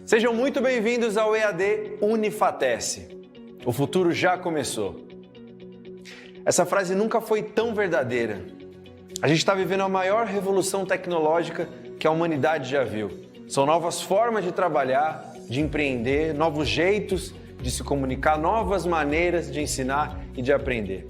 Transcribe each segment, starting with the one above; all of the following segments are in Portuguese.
Sejam muito bem-vindos ao EAD Unifatece. O futuro já começou. Essa frase nunca foi tão verdadeira. A gente está vivendo a maior revolução tecnológica que a humanidade já viu. São novas formas de trabalhar, de empreender, novos jeitos de se comunicar, novas maneiras de ensinar e de aprender.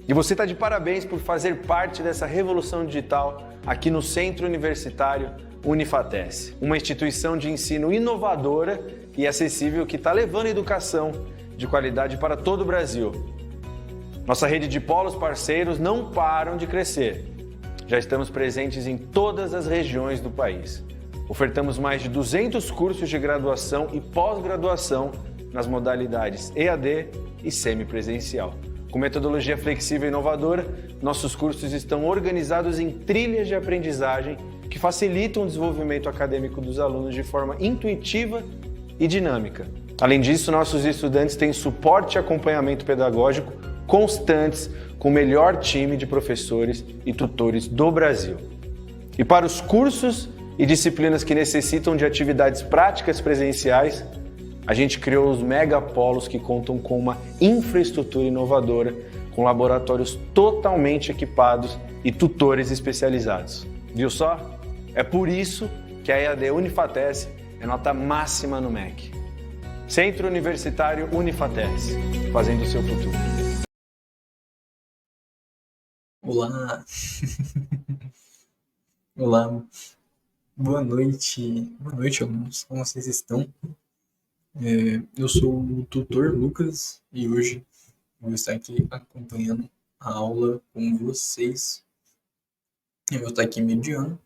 E você está de parabéns por fazer parte dessa revolução digital aqui no Centro Universitário Unifatece, uma instituição de ensino inovadora e acessível que está levando a educação de qualidade para todo o Brasil. Nossa rede de polos parceiros não param de crescer. Já estamos presentes em todas as regiões do país. Ofertamos mais de 200 cursos de graduação e pós-graduação nas modalidades EAD e semipresencial. Com metodologia flexível e inovadora, nossos cursos estão organizados em trilhas de aprendizagem que facilitam o desenvolvimento acadêmico dos alunos de forma intuitiva e dinâmica. Além disso, nossos estudantes têm suporte e acompanhamento pedagógico constantes com o melhor time de professores e tutores do Brasil. E para os cursos e disciplinas que necessitam de atividades práticas presenciais, a gente criou os megapolos que contam com uma infraestrutura inovadora, com laboratórios totalmente equipados e tutores especializados. Viu só? É por isso que a EAD Unifatece é nota máxima no MEC. Centro Universitário Unifatece, fazendo o seu futuro. Olá! Olá! Boa noite! Boa noite, alunos! Como vocês estão? Eu sou o tutor Lucas e hoje vou estar aqui acompanhando a aula com vocês. Eu vou estar aqui mediando,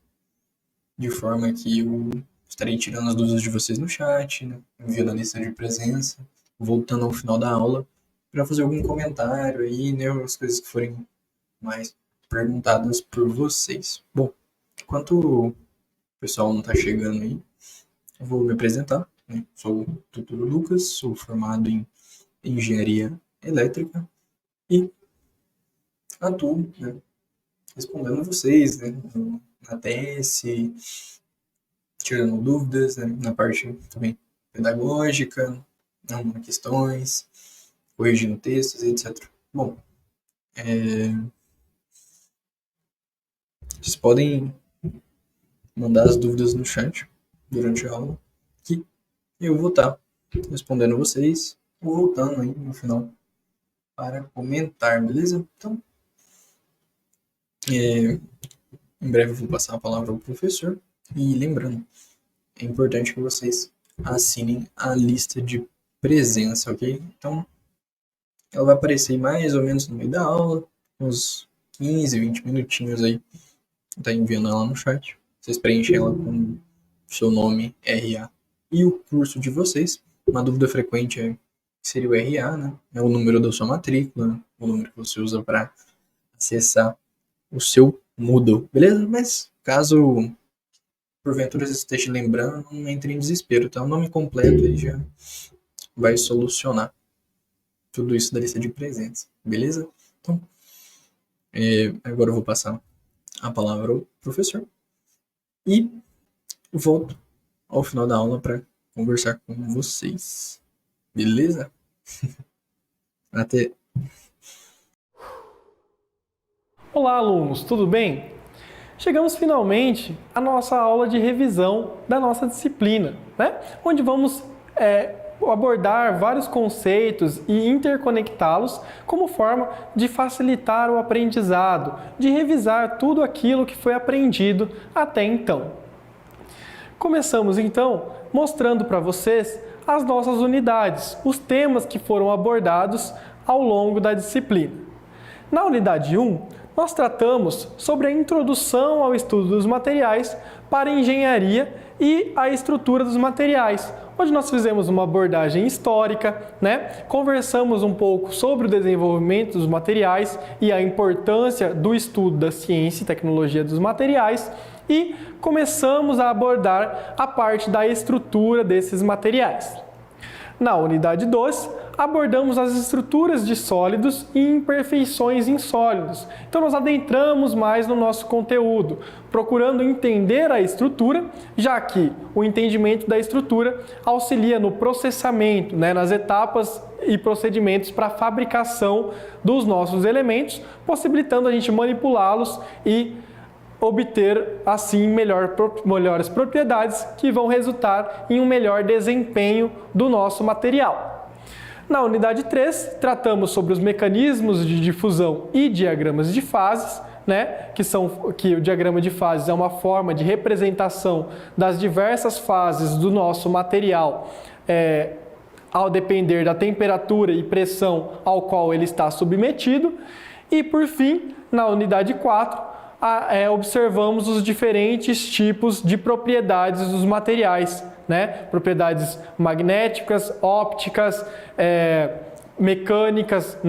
de forma que eu estarei tirando as dúvidas de vocês no chat, né? Enviando a lista de presença, voltando ao final da aula para fazer algum comentário aí, né? As coisas que forem mais perguntadas por vocês. Bom, enquanto o pessoal não está chegando aí, eu vou me apresentar. Sou o tutor Lucas, sou formado em Engenharia Elétrica e atuo, né, respondendo vocês, né, na TS, tirando dúvidas, né, na parte também pedagógica, arrumando questões, corrigindo textos, etc. Bom, vocês podem mandar as dúvidas no chat durante a aula, que eu vou estar respondendo vocês, ou voltando aí no final para comentar, beleza? Então, em breve eu vou passar a palavra ao professor. E lembrando, é importante que vocês assinem a lista de presença, ok? Então, ela vai aparecer mais ou menos no meio da aula, uns 15, 20 minutinhos aí. Tá enviando ela no chat. Vocês preenchem ela com seu nome, RA e o curso de vocês. Uma dúvida frequente seria o RA, né? É o número da sua matrícula, né? O número que você usa para acessar o seu Moodle, beleza? Mas caso porventura você esteja lembrando, não entre em desespero, tá? O nome completo aí já vai solucionar tudo isso da lista de presença, beleza? Então, agora eu vou passar a palavra ao professor e volto ao final da aula para conversar com vocês, beleza? Até! Olá, alunos, tudo bem? Chegamos finalmente à nossa aula de revisão da nossa disciplina, né? Onde vamos abordar vários conceitos e interconectá-los como forma de facilitar o aprendizado, de revisar tudo aquilo que foi aprendido até então. Começamos então mostrando para vocês as nossas unidades, os temas que foram abordados ao longo da disciplina. Na unidade 1, nós tratamos sobre a introdução ao estudo dos materiais para engenharia e a estrutura dos materiais, onde nós fizemos uma abordagem histórica, né? Conversamos um pouco sobre o desenvolvimento dos materiais e a importância do estudo da ciência e tecnologia dos materiais e começamos a abordar a parte da estrutura desses materiais. Na unidade 2, abordamos as estruturas de sólidos e imperfeições em sólidos. Então nós adentramos mais no nosso conteúdo, procurando entender a estrutura, já que o entendimento da estrutura auxilia no processamento, nas etapas e procedimentos para a fabricação dos nossos elementos, possibilitando a gente manipulá-los e obter, assim, melhores propriedades que vão resultar em um melhor desempenho do nosso material. Na unidade 3, tratamos sobre os mecanismos de difusão e diagramas de fases, que o diagrama de fases é uma forma de representação das diversas fases do nosso material, ao depender da temperatura e pressão ao qual ele está submetido. E, por fim, na unidade 4, observamos os diferentes tipos de propriedades dos materiais, propriedades magnéticas, ópticas, mecânicas,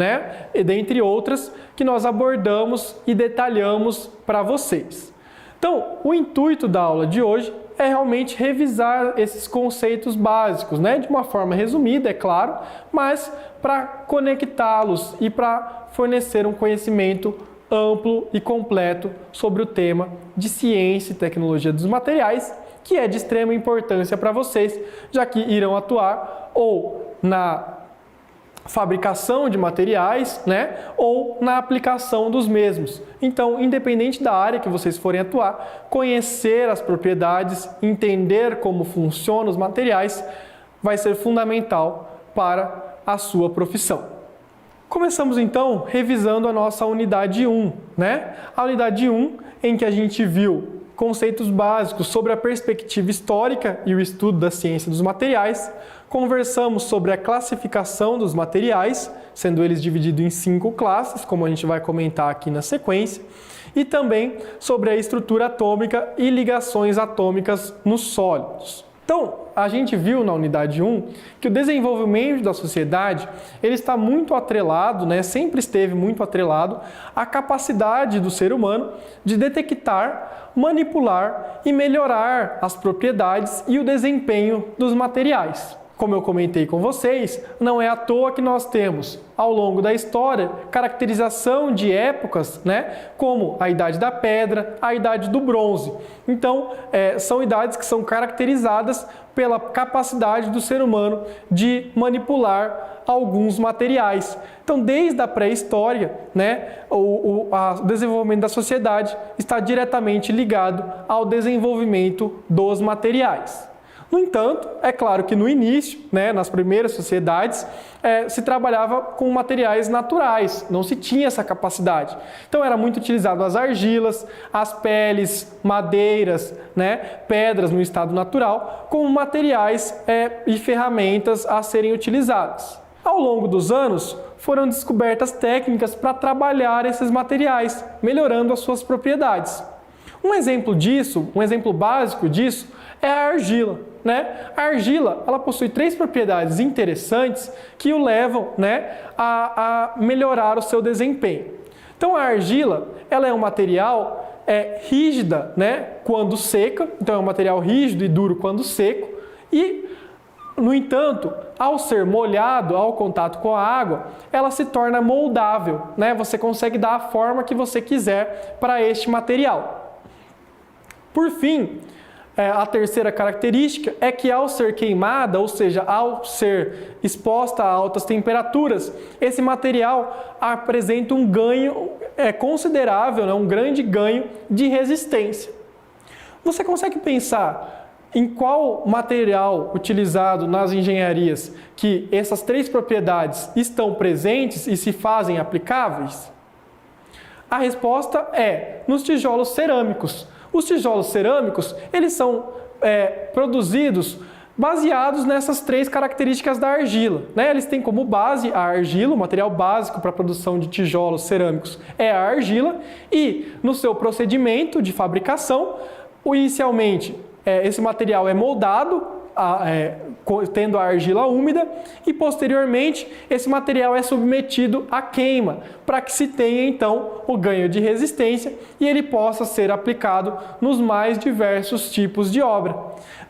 e dentre outras, que nós abordamos e detalhamos para vocês. Então, o intuito da aula de hoje é realmente revisar esses conceitos básicos, de uma forma resumida, é claro, mas para conectá-los e para fornecer um conhecimento amplo e completo sobre o tema de ciência e tecnologia dos materiais, que é de extrema importância para vocês, já que irão atuar ou na fabricação de materiais, ou na aplicação dos mesmos. Então, independente da área que vocês forem atuar, conhecer as propriedades, entender como funcionam os materiais, vai ser fundamental para a sua profissão. Começamos então revisando a nossa unidade 1, A unidade 1, em que a gente viu conceitos básicos sobre a perspectiva histórica e o estudo da ciência dos materiais. Conversamos sobre a classificação dos materiais, sendo eles divididos em 5 classes, como a gente vai comentar aqui na sequência, e também sobre a estrutura atômica e ligações atômicas nos sólidos. Então, a gente viu na unidade 1 que o desenvolvimento da sociedade ele está muito atrelado, sempre esteve muito atrelado à capacidade do ser humano de detectar, manipular e melhorar as propriedades e o desempenho dos materiais. Como eu comentei com vocês, não é à toa que nós temos, ao longo da história, caracterização de épocas, como a Idade da Pedra, a Idade do Bronze. Então, são idades que são caracterizadas pela capacidade do ser humano de manipular alguns materiais. Então, desde a pré-história, o desenvolvimento da sociedade está diretamente ligado ao desenvolvimento dos materiais. No entanto, é claro que no início, nas primeiras sociedades, se trabalhava com materiais naturais, não se tinha essa capacidade. Então era muito utilizado as argilas, as peles, madeiras, pedras no estado natural, como materiais e ferramentas a serem utilizadas. Ao longo dos anos, foram descobertas técnicas para trabalhar esses materiais, melhorando as suas propriedades. Um exemplo disso, um exemplo básico disso, é a argila. A argila ela possui 3 propriedades interessantes que o levam a melhorar o seu desempenho. Então a argila ela é um material rígida quando seca, então é um material rígido e duro quando seco, e no entanto, ao ser molhado, ao contato com a água, ela se torna moldável, Você consegue dar a forma que você quiser para este material. Por fim, a terceira característica é que ao ser queimada, ou seja, ao ser exposta a altas temperaturas, esse material apresenta um ganho considerável, um grande ganho de resistência. Você consegue pensar em qual material utilizado nas engenharias que essas 3 propriedades estão presentes e se fazem aplicáveis? A resposta é nos tijolos cerâmicos. Os tijolos cerâmicos, eles são produzidos baseados nessas 3 características da argila. Eles têm como base a argila, o material básico para a produção de tijolos cerâmicos é a argila, e no seu procedimento de fabricação, inicialmente esse material é moldado tendo a argila úmida, e posteriormente esse material é submetido à queima, para que se tenha então o ganho de resistência e ele possa ser aplicado nos mais diversos tipos de obra.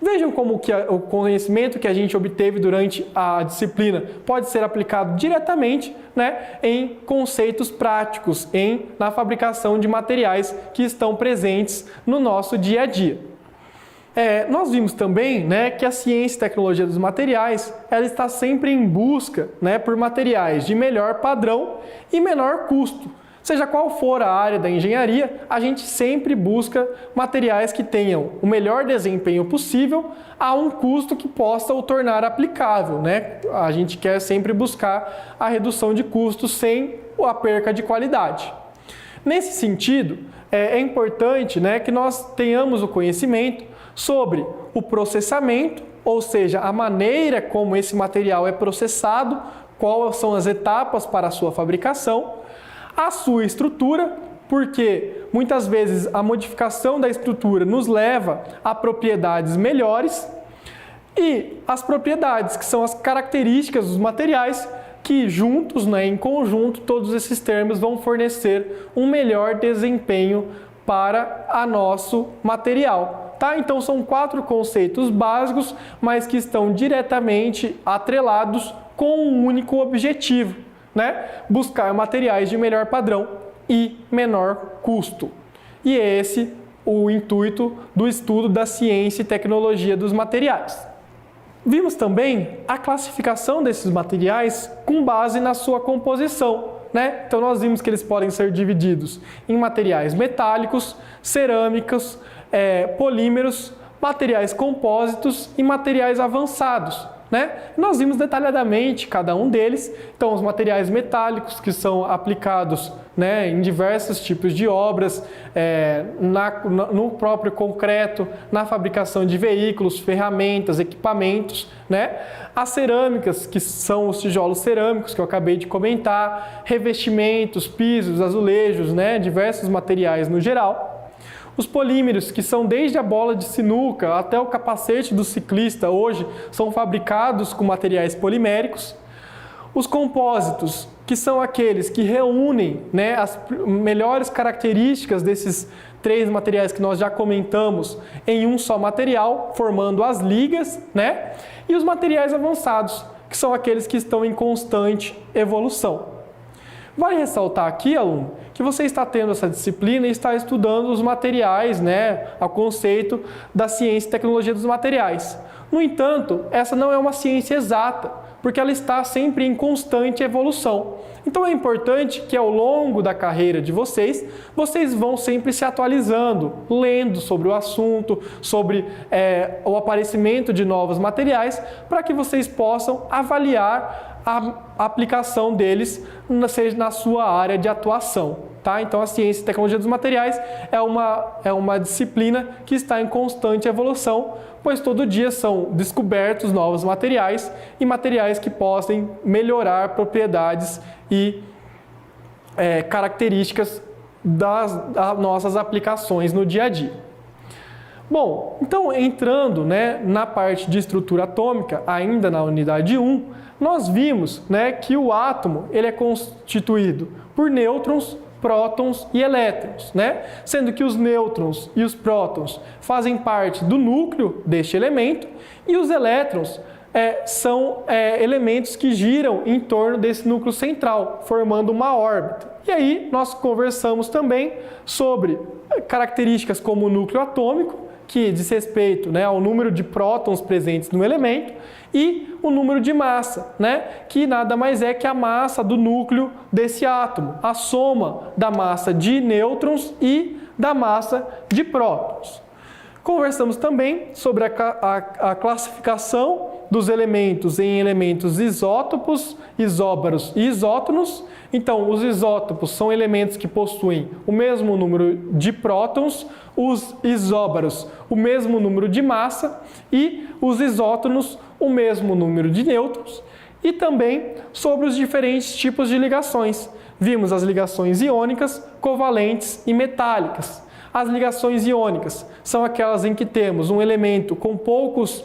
Vejam como que o conhecimento que a gente obteve durante a disciplina pode ser aplicado diretamente, né, em conceitos práticos, na fabricação de materiais que estão presentes no nosso dia a dia. Nós vimos também, né, que a ciência e tecnologia dos materiais ela está sempre em busca, né, por materiais de melhor padrão e menor custo. Seja qual for a área da engenharia, a gente sempre busca materiais que tenham o melhor desempenho possível a um custo que possa o tornar aplicável, né? A gente quer sempre buscar a redução de custos sem a perca de qualidade. Nesse sentido, é importante, né, que nós tenhamos o conhecimento sobre o processamento, ou seja, a maneira como esse material é processado, quais são as etapas para a sua fabricação, a sua estrutura, porque muitas vezes a modificação da estrutura nos leva a propriedades melhores, e as propriedades, que são as características dos materiais, que juntos, né, em conjunto, todos esses termos vão fornecer um melhor desempenho para o nosso material. Tá? Então são 4 conceitos básicos, mas que estão diretamente atrelados com um único objetivo, né? Buscar materiais de melhor padrão e menor custo. E esse o intuito do estudo da ciência e tecnologia dos materiais. Vimos também a classificação desses materiais com base na sua composição, né? Então nós vimos que eles podem ser divididos em materiais metálicos, cerâmicos, polímeros, materiais compósitos e materiais avançados, né? Nós vimos detalhadamente cada um deles. Então, os materiais metálicos, que são aplicados, né, em diversos tipos de obras, no próprio concreto, na fabricação de veículos, ferramentas, equipamentos, né? As cerâmicas, que são os tijolos cerâmicos que eu acabei de comentar, revestimentos, pisos, azulejos, né, diversos materiais no geral. Os polímeros, que são desde a bola de sinuca até o capacete do ciclista, hoje são fabricados com materiais poliméricos. Os compósitos, que são aqueles que reúnem, né, as melhores características desses 3 materiais que nós já comentamos em um só material, formando as ligas, né? E os materiais avançados, que são aqueles que estão em constante evolução. Vale ressaltar aqui, aluno, que você está tendo essa disciplina e está estudando os materiais, né, o conceito da ciência e tecnologia dos materiais. No entanto, essa não é uma ciência exata, porque ela está sempre em constante evolução. Então é importante que ao longo da carreira de vocês vão sempre se atualizando, lendo sobre o assunto, sobre o aparecimento de novos materiais, para que vocês possam avaliar a aplicação deles na sua área de atuação. Tá? Então a ciência e tecnologia dos materiais é uma disciplina que está em constante evolução, pois todo dia são descobertos novos materiais e materiais que possam melhorar propriedades e características das nossas aplicações no dia a dia. Bom, então entrando, né, na parte de estrutura atômica, ainda na unidade 1, nós vimos, né, que o átomo ele é constituído por nêutrons, prótons e elétrons, né? Sendo que os nêutrons e os prótons fazem parte do núcleo deste elemento e os elétrons são elementos que giram em torno desse núcleo central, formando uma órbita. E aí nós conversamos também sobre características como o núcleo atômico, que diz respeito, né, ao número de prótons presentes no elemento, e o número de massa, né, que nada mais é que a massa do núcleo desse átomo, a soma da massa de nêutrons e da massa de prótons. Conversamos também sobre a classificação dos elementos em elementos isótopos, isóbaros e isótonos. Então, os isótopos são elementos que possuem o mesmo número de prótons, os isóbaros o mesmo número de massa e os isótonos o mesmo número de nêutrons. E também sobre os diferentes tipos de ligações. Vimos as ligações iônicas, covalentes e metálicas. As ligações iônicas são aquelas em que temos um elemento com poucos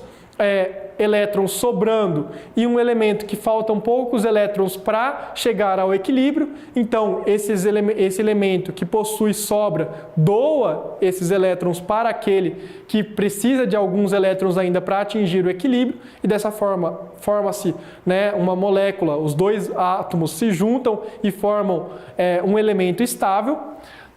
elétrons sobrando e um elemento que faltam poucos elétrons para chegar ao equilíbrio, então esse elemento que possui sobra doa esses elétrons para aquele que precisa de alguns elétrons ainda para atingir o equilíbrio, e dessa forma forma-se, né, uma molécula, os dois átomos se juntam e formam um elemento estável.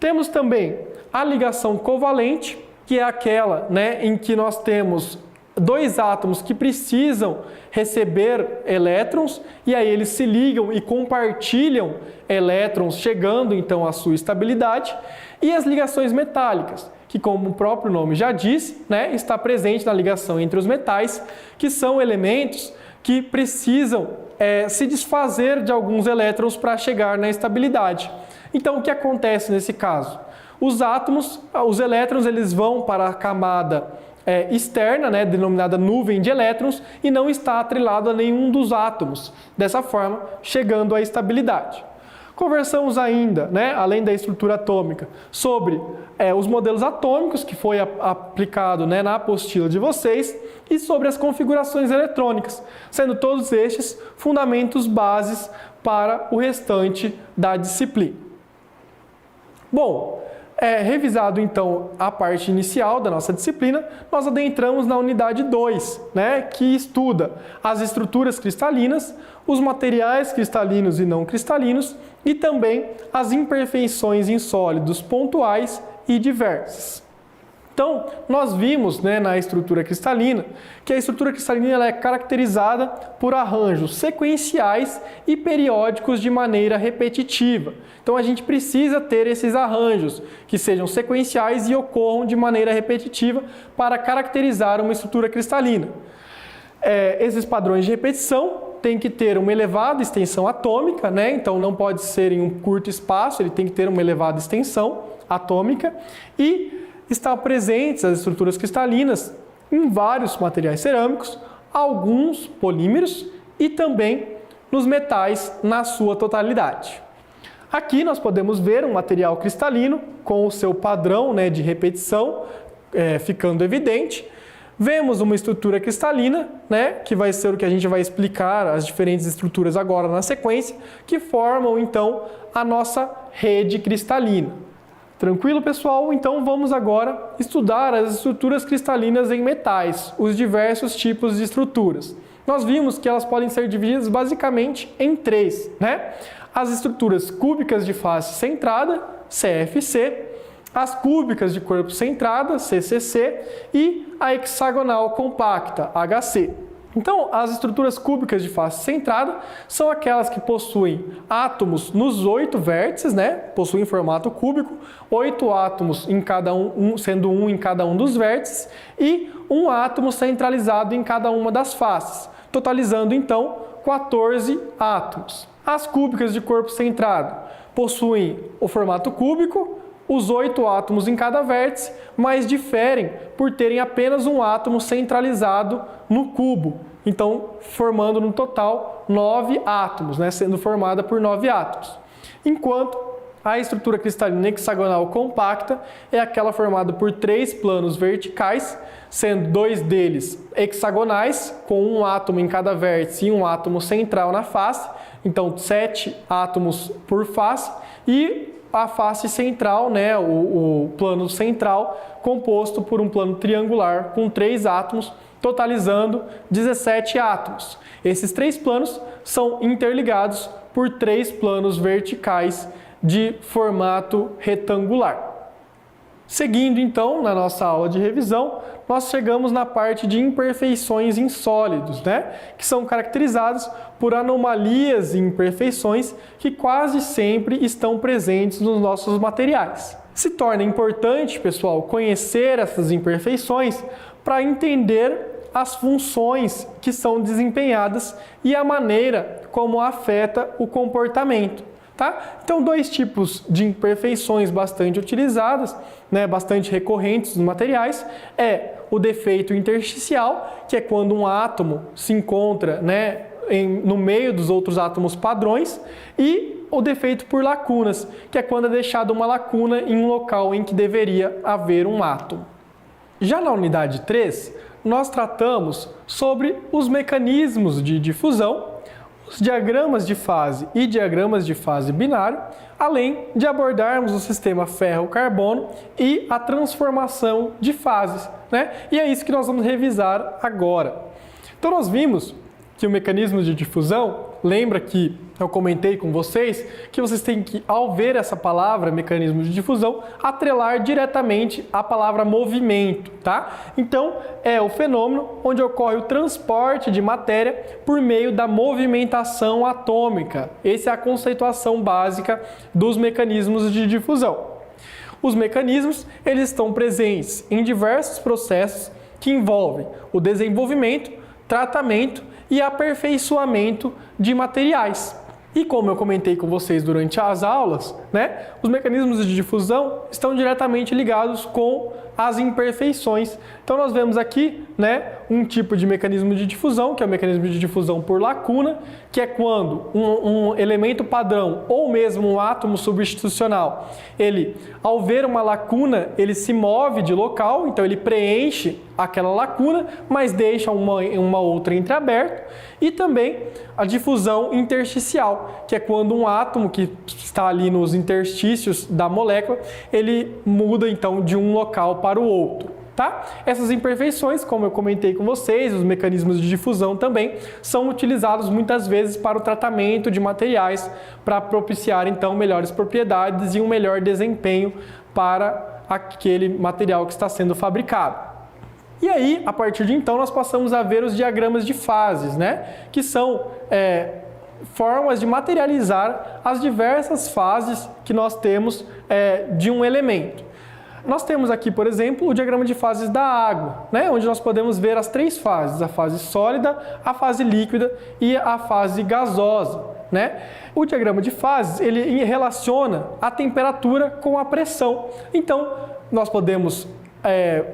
Temos também a ligação covalente, que é aquela, né, em que nós temos dois átomos que precisam receber elétrons e aí eles se ligam e compartilham elétrons, chegando então à sua estabilidade. E as ligações metálicas, que como o próprio nome já diz, né, está presente na ligação entre os metais, que são elementos que precisam se desfazer de alguns elétrons para chegar na estabilidade. Então o que acontece nesse caso? Os átomos, os elétrons, eles vão para a camada externa, né, denominada nuvem de elétrons, e não está atrelado a nenhum dos átomos, dessa forma chegando à estabilidade. Conversamos ainda, né, além da estrutura atômica, sobre os modelos atômicos, que foi aplicado, né, na apostila de vocês, e sobre as configurações eletrônicas, sendo todos estes fundamentos bases para o restante da disciplina. Bom, revisado então a parte inicial da nossa disciplina, nós adentramos na unidade 2, né, que estuda as estruturas cristalinas, os materiais cristalinos e não cristalinos e também as imperfeições em sólidos pontuais e diversas. Então, nós vimos, né, na estrutura cristalina que a estrutura cristalina ela é caracterizada por arranjos sequenciais e periódicos de maneira repetitiva. Então, a gente precisa ter esses arranjos que sejam sequenciais e ocorram de maneira repetitiva para caracterizar uma estrutura cristalina. Esses padrões de repetição têm que ter uma elevada extensão atômica, né? Então, não pode ser em um curto espaço, ele tem que ter uma elevada extensão atômica e estão presentes as estruturas cristalinas em vários materiais cerâmicos, alguns polímeros e também nos metais na sua totalidade. Aqui nós podemos ver um material cristalino com o seu padrão, né, de repetição ficando evidente. Vemos uma estrutura cristalina, né, que vai ser o que a gente vai explicar as diferentes estruturas agora na sequência, que formam então a nossa rede cristalina. Tranquilo, pessoal? Então vamos agora estudar as estruturas cristalinas em metais, os diversos tipos de estruturas. Nós vimos que elas podem ser divididas basicamente em três, né? As estruturas cúbicas de face centrada, CFC, as cúbicas de corpo centrada, CCC, e a hexagonal compacta, HC. Então, as estruturas cúbicas de face centrada são aquelas que possuem átomos nos 8 vértices, né? Possuem formato cúbico, 8 átomos em cada sendo um em cada um dos vértices, e um átomo centralizado em cada uma das faces, totalizando então 14 átomos. As cúbicas de corpo centrado possuem o formato cúbico, os 8 átomos em cada vértice, mas diferem por terem apenas um átomo centralizado no cubo. Então, formando no total 9 átomos, né, sendo formada por 9 átomos. Enquanto a estrutura cristalina hexagonal compacta é aquela formada por 3 planos verticais, sendo 2 deles hexagonais, com um átomo em cada vértice e um átomo central na face. Então, 7 átomos por face, e a face central, né, o plano central, composto por um plano triangular com 3 átomos, totalizando 17 átomos. Esses 3 planos são interligados por 3 planos verticais de formato retangular. Seguindo então na nossa aula de revisão, nós chegamos na parte de imperfeições em sólidos, né? Que são caracterizadas por anomalias e imperfeições que quase sempre estão presentes nos nossos materiais. Se torna importante, pessoal, conhecer essas imperfeições para entender as funções que são desempenhadas e a maneira como afeta o comportamento. Tá? Então, 2 tipos de imperfeições bastante utilizadas, né, bastante recorrentes nos materiais, é o defeito intersticial, que é quando um átomo se encontra, né, no meio dos outros átomos padrões, e o defeito por lacunas, que é quando é deixada uma lacuna em um local em que deveria haver um átomo. Já na unidade 3, nós tratamos sobre os mecanismos de difusão, os diagramas de fase e diagramas de fase binário, além de abordarmos o sistema ferro-carbono e a transformação de fases, né? E é isso que nós vamos revisar agora. Então nós vimos que o mecanismo de difusão, lembra que eu comentei com vocês que vocês têm que, ao ver essa palavra, mecanismo de difusão, atrelar diretamente a palavra movimento, tá? Então, é o fenômeno onde ocorre o transporte de matéria por meio da movimentação atômica. Essa é a conceituação básica dos mecanismos de difusão. Os mecanismos, eles estão presentes em diversos processos que envolvem o desenvolvimento, tratamento e aperfeiçoamento de materiais. E como eu comentei com vocês durante as aulas, né, os mecanismos de difusão estão diretamente ligados com as imperfeições. Então nós vemos aqui, né, um tipo de mecanismo de difusão, que é o mecanismo de difusão por lacuna, que é quando um elemento padrão ou mesmo um átomo substitucional, ele, ao ver uma lacuna, ele se move de local, então ele preenche aquela lacuna, mas deixa uma outra entreaberta. E também a difusão intersticial, que é quando um átomo que está ali nos interstícios da molécula, ele muda então de um local para o outro, tá? Essas imperfeições, como eu comentei com vocês, os mecanismos de difusão também são utilizados muitas vezes para o tratamento de materiais para propiciar então melhores propriedades e um melhor desempenho para aquele material que está sendo fabricado. E aí, a partir de então, nós passamos a ver os diagramas de fases, né? Que são formas de materializar as diversas fases que nós temos de um elemento. Nós temos aqui, por exemplo, o diagrama de fases da água, né? Onde nós podemos ver as três fases, a fase sólida, a fase líquida e a fase gasosa, né? O diagrama de fases, ele relaciona a temperatura com a pressão. Então, nós podemos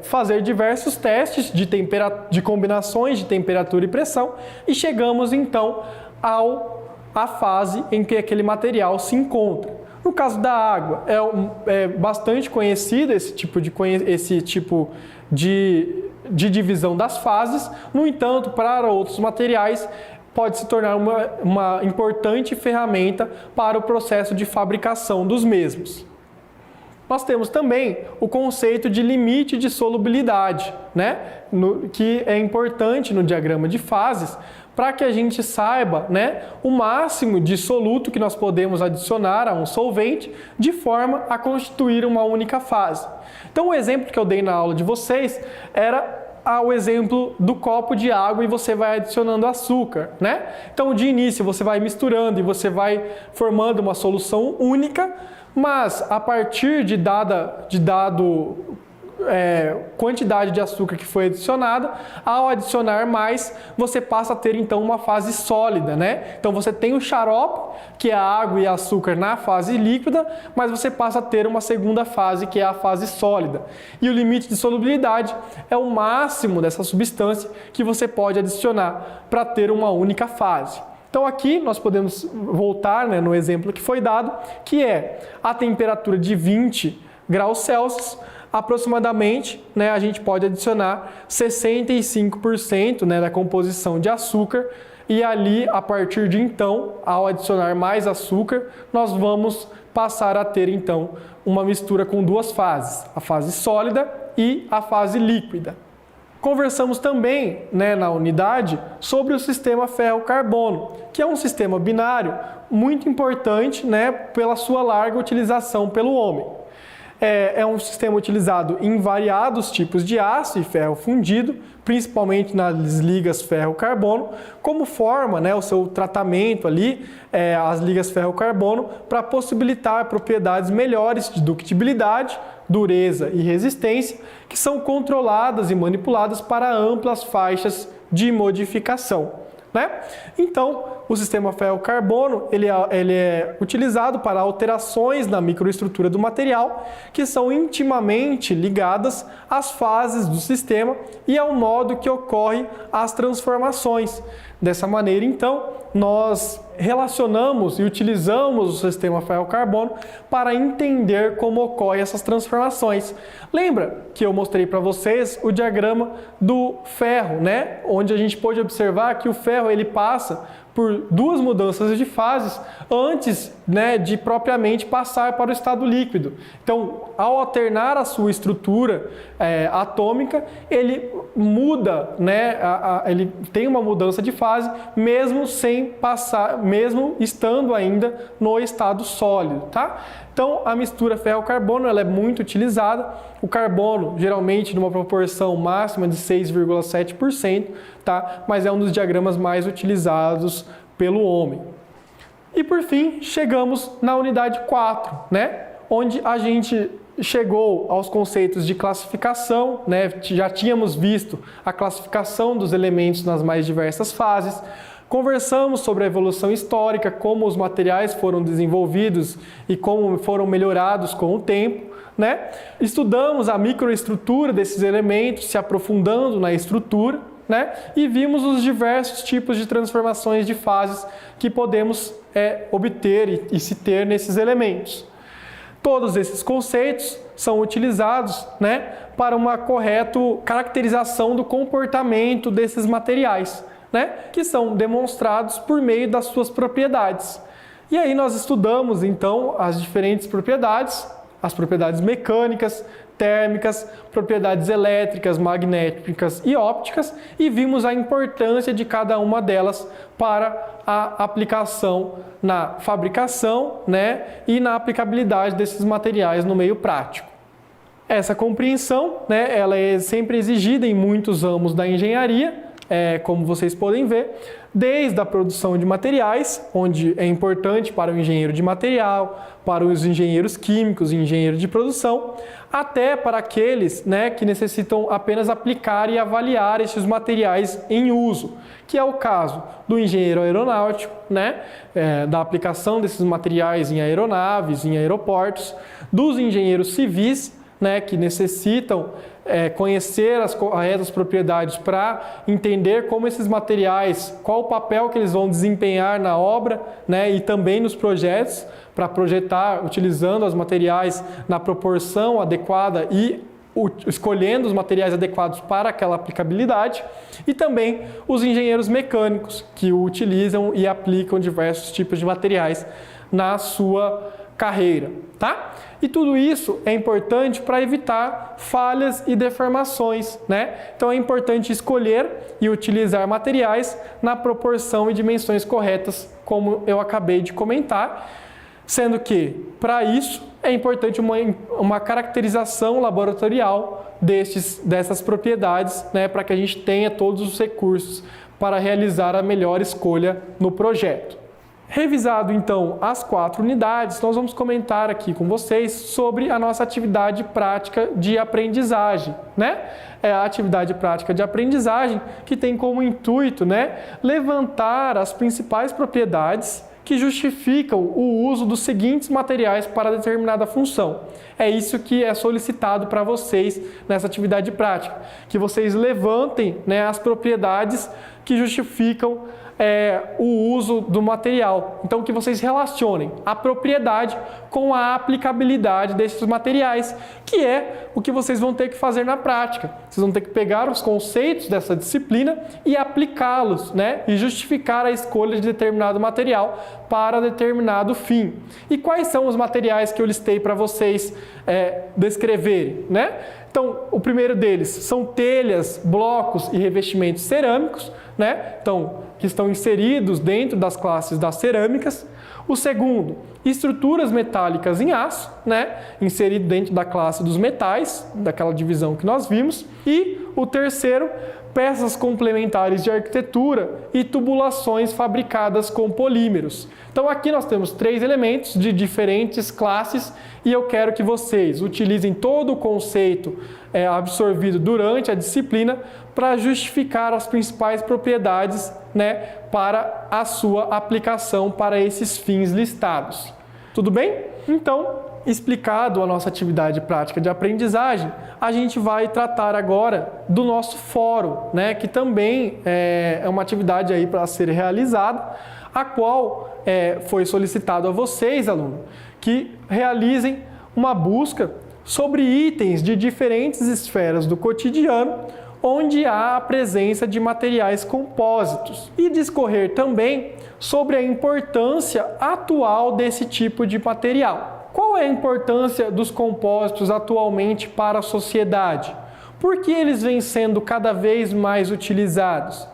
fazer diversos testes de combinações de temperatura e pressão e chegamos então à fase em que aquele material se encontra. No caso da água, é bastante conhecido esse tipo de divisão das fases. No entanto, para outros materiais, pode se tornar uma importante ferramenta para o processo de fabricação dos mesmos. Nós temos também o conceito de limite de solubilidade, né? Que é importante no diagrama de fases para que a gente saiba, né, o máximo de soluto que nós podemos adicionar a um solvente de forma a constituir uma única fase. Então, o exemplo que eu dei na aula de vocês era o exemplo do copo de água e você vai adicionando açúcar, né? Então, de início, você vai misturando e você vai formando uma solução única, mas a partir de dado quantidade de açúcar que foi adicionada, ao adicionar mais, você passa a ter então uma fase sólida, né? Então você tem o xarope, que é a água e açúcar na fase líquida, mas você passa a ter uma segunda fase, que é a fase sólida. E o limite de solubilidade é o máximo dessa substância que você pode adicionar para ter uma única fase. Então aqui nós podemos voltar, né, no exemplo que foi dado, que é a temperatura de 20 graus Celsius, aproximadamente, né, a gente pode adicionar 65%, né, da composição de açúcar e ali, a partir de então, ao adicionar mais açúcar, nós vamos passar a ter então uma mistura com duas fases, a fase sólida e a fase líquida. Conversamos também, né, na unidade sobre o sistema ferro-carbono, que é um sistema binário muito importante, né, pela sua larga utilização pelo homem. É um sistema utilizado em variados tipos de aço e ferro fundido, principalmente nas ligas ferro-carbono, como forma, né, o seu tratamento ali, as ligas ferro-carbono, para possibilitar propriedades melhores de ductibilidade, dureza e resistência, que são controladas e manipuladas para amplas faixas de modificação, né? Então, o sistema ferro-carbono ele é utilizado para alterações na microestrutura do material que são intimamente ligadas às fases do sistema e ao modo que ocorre as transformações. Dessa maneira, então, nós relacionamos e utilizamos o sistema ferro-carbono para entender como ocorrem essas transformações. Lembra que eu mostrei para vocês o diagrama do ferro, né? Onde a gente pode observar que o ferro ele passa por duas mudanças de fases antes, né, de propriamente passar para o estado líquido. Então, ao alternar a sua estrutura atômica, ele muda, né, ele tem uma mudança de fase, mesmo sem passar, mesmo estando ainda no estado sólido, tá? Então, a mistura ferro-carbono ela é muito utilizada. O carbono, geralmente, numa proporção máxima de 6,7%, tá? Mas é um dos diagramas mais utilizados pelo homem. E, por fim, chegamos na unidade 4, né? Onde a gente chegou aos conceitos de classificação, né? Já tínhamos visto a classificação dos elementos nas mais diversas fases. Conversamos sobre a evolução histórica, como os materiais foram desenvolvidos e como foram melhorados com o tempo, né? Estudamos a microestrutura desses elementos, se aprofundando na estrutura, né? E vimos os diversos tipos de transformações de fases que podemos obter e se ter nesses elementos. Todos esses conceitos são utilizados, né, para uma correta caracterização do comportamento desses materiais, né, que são demonstrados por meio das suas propriedades. E aí nós estudamos, então, as diferentes propriedades, as propriedades mecânicas, térmicas, propriedades elétricas, magnéticas e ópticas, e vimos a importância de cada uma delas para a aplicação na fabricação, né, e na aplicabilidade desses materiais no meio prático. Essa compreensão, né, ela é sempre exigida em muitos ramos da engenharia, como vocês podem ver, desde a produção de materiais, onde é importante para o engenheiro de material, para os engenheiros químicos e engenheiros de produção, até para aqueles, né, que necessitam apenas aplicar e avaliar esses materiais em uso, que é o caso do engenheiro aeronáutico, né, da aplicação desses materiais em aeronaves, em aeroportos, dos engenheiros civis, né, que necessitam conhecer as corretas propriedades para entender como esses materiais, qual o papel que eles vão desempenhar na obra, né, e também nos projetos, para projetar utilizando os materiais na proporção adequada e escolhendo os materiais adequados para aquela aplicabilidade, e também os engenheiros mecânicos que utilizam e aplicam diversos tipos de materiais na sua carreira, tá? E tudo isso é importante para evitar falhas e deformações, né? Então é importante escolher e utilizar materiais na proporção e dimensões corretas, como eu acabei de comentar, sendo que, para isso, é importante uma caracterização laboratorial dessas propriedades, né? Para que a gente tenha todos os recursos para realizar a melhor escolha no projeto. Revisado, então, as 4 unidades, nós vamos comentar aqui com vocês sobre a nossa atividade prática de aprendizagem, né? É a atividade prática de aprendizagem que tem como intuito, né, levantar as principais propriedades que justificam o uso dos seguintes materiais para determinada função. É isso que é solicitado para vocês nessa atividade prática, que vocês levantem, né, as propriedades que justificam o uso do material. Então, que vocês relacionem a propriedade com a aplicabilidade desses materiais, que é o que vocês vão ter que fazer na prática. Vocês vão ter que pegar os conceitos dessa disciplina e aplicá-los, né? E justificar a escolha de determinado material para determinado fim. E quais são os materiais que eu listei para vocês descreverem, né? Então, o primeiro deles são telhas, blocos e revestimentos cerâmicos, né? Então, que estão inseridos dentro das classes das cerâmicas. O segundo, estruturas metálicas em aço, né? Inserido dentro da classe dos metais, daquela divisão que nós vimos. E o terceiro, peças complementares de arquitetura e tubulações fabricadas com polímeros. Então aqui nós temos 3 elementos de diferentes classes e eu quero que vocês utilizem todo o conceito absorvido durante a disciplina para justificar as principais propriedades, né, para a sua aplicação para esses fins listados. Tudo bem? Então, explicado a nossa atividade prática de aprendizagem, a gente vai tratar agora do nosso fórum, né, que também é uma atividade aí para ser realizada, a qual foi solicitado a vocês, alunos, que realizem uma busca sobre itens de diferentes esferas do cotidiano, onde há a presença de materiais compósitos, e discorrer também sobre a importância atual desse tipo de material. Qual é a importância dos compósitos atualmente para a sociedade? Por que eles vêm sendo cada vez mais utilizados?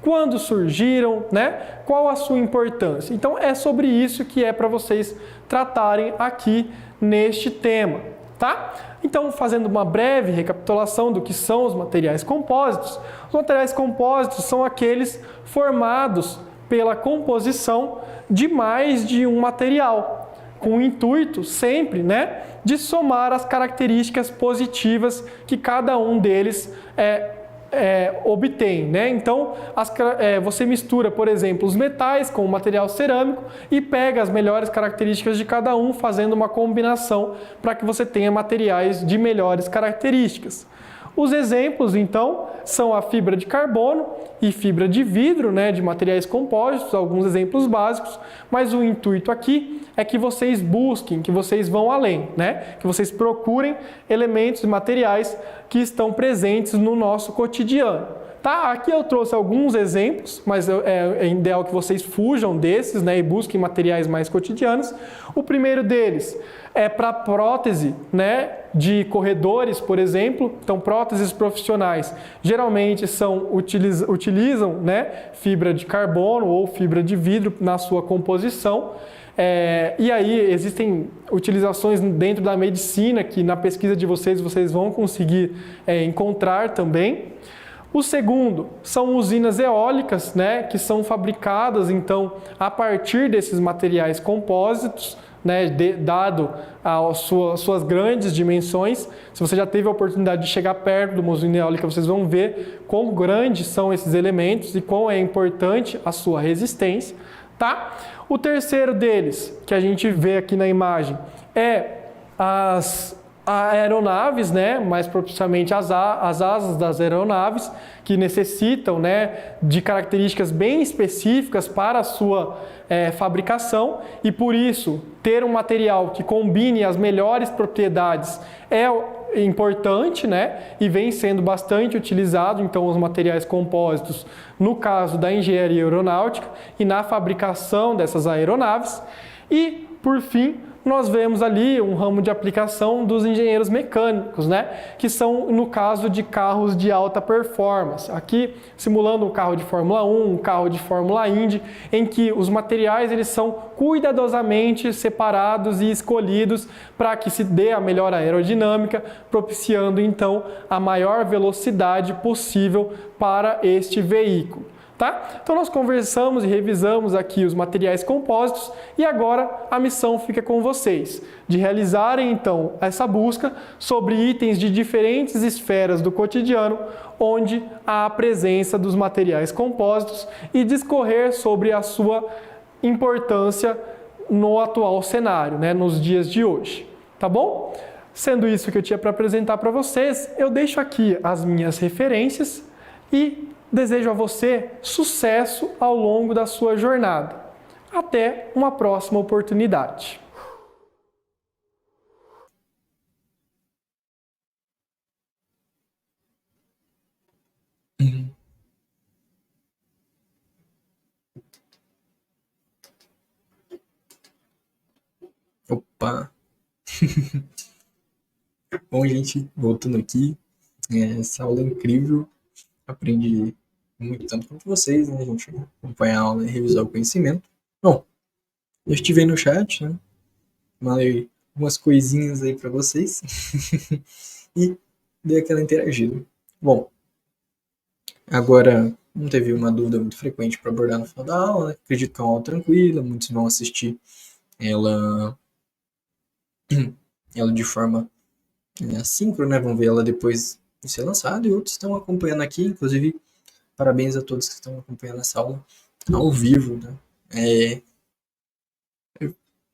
Quando surgiram, né? Qual a sua importância? Então é sobre isso que é para vocês tratarem aqui neste tema, tá? Então, fazendo uma breve recapitulação do que são os materiais compósitos, os materiais compósitos são aqueles formados pela composição de mais de um material, com o intuito sempre, né, de somar as características positivas que cada um deles obtém, né? Então, você mistura, por exemplo, os metais com o material cerâmico e pega as melhores características de cada um, fazendo uma combinação para que você tenha materiais de melhores características. Os exemplos, então, são a fibra de carbono e fibra de vidro, né, de materiais compósitos, alguns exemplos básicos, mas o intuito aqui é que vocês busquem, que vocês vão além, né, que vocês procurem elementos e materiais que estão presentes no nosso cotidiano. Tá? Aqui eu trouxe alguns exemplos, mas é ideal que vocês fujam desses, né, e busquem materiais mais cotidianos. O primeiro deles é para prótese, né, de corredores, por exemplo. Então, próteses profissionais geralmente utilizam, né, fibra de carbono ou fibra de vidro na sua composição. E aí existem utilizações dentro da medicina que na pesquisa de vocês vão conseguir encontrar também. O segundo são usinas eólicas, né, que são fabricadas então a partir desses materiais compósitos, né, dado as suas grandes dimensões. Se você já teve a oportunidade de chegar perto de uma usina eólica, vocês vão ver quão grandes são esses elementos e quão é importante a sua resistência. Tá? O terceiro deles, que a gente vê aqui na imagem, é as aeronaves, né? Mais propriamente as asas das aeronaves, que necessitam, né, de características bem específicas para a sua fabricação, e por isso ter um material que combine as melhores propriedades é importante, né, e vem sendo bastante utilizado, então, os materiais compósitos no caso da engenharia aeronáutica e na fabricação dessas aeronaves. E, por fim, nós vemos ali um ramo de aplicação dos engenheiros mecânicos, né? Que são no caso de carros de alta performance. Aqui simulando um carro de Fórmula 1, um carro de Fórmula Indy, em que os materiais eles são cuidadosamente separados e escolhidos para que se dê a melhor aerodinâmica, propiciando então a maior velocidade possível para este veículo. Tá? Então nós conversamos e revisamos aqui os materiais compósitos e agora a missão fica com vocês, de realizarem então essa busca sobre itens de diferentes esferas do cotidiano, onde há a presença dos materiais compósitos e discorrer sobre a sua importância no atual cenário, né, nos dias de hoje. Tá bom? Sendo isso que eu tinha para apresentar para vocês, eu deixo aqui as minhas referências e desejo a você sucesso ao longo da sua jornada. Até uma próxima oportunidade. Opa! Bom, gente, voltando aqui, essa aula é incrível. Aprendi muito tanto quanto vocês, né? A gente acompanhar a aula e revisar o conhecimento. Bom, eu estive aí no chat, né? Mandei algumas coisinhas aí para vocês e dei aquela interagida. Bom, Agora, não teve uma dúvida muito frequente para abordar no final da aula, né? Acredito que é uma aula tranquila, muitos vão assistir ela, ela de forma assíncrona, né? Vão ver ela depois de ser lançada, e outros estão acompanhando aqui, inclusive, parabéns a todos que estão acompanhando essa aula ao vivo, né?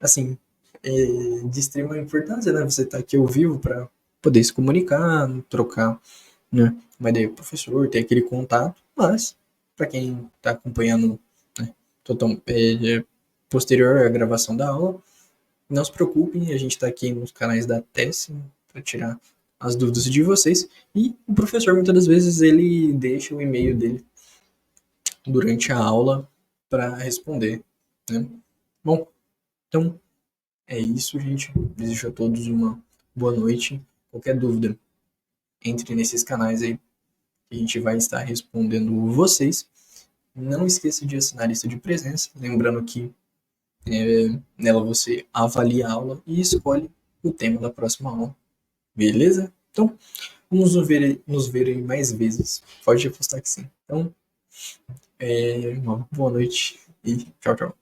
Assim, de extrema importância, né? Você tá aqui ao vivo para poder se comunicar, trocar, né, uma ideia com o professor, ter aquele contato, mas para quem está acompanhando, né, posterior à gravação da aula, não se preocupem, a gente está aqui nos canais da TES para tirar as dúvidas de vocês, e o professor muitas das vezes ele deixa o e-mail dele durante a aula para responder, né? Bom, então é isso, gente. Desejo a todos uma boa noite. Qualquer dúvida, entre nesses canais aí que a gente vai estar respondendo vocês. Não esqueça de assinar a lista de presença, lembrando que nela você avalia a aula e escolhe o tema da próxima aula. Beleza? Então, vamos nos ver aí mais vezes. Pode apostar que sim. Então, uma boa noite e tchau, tchau.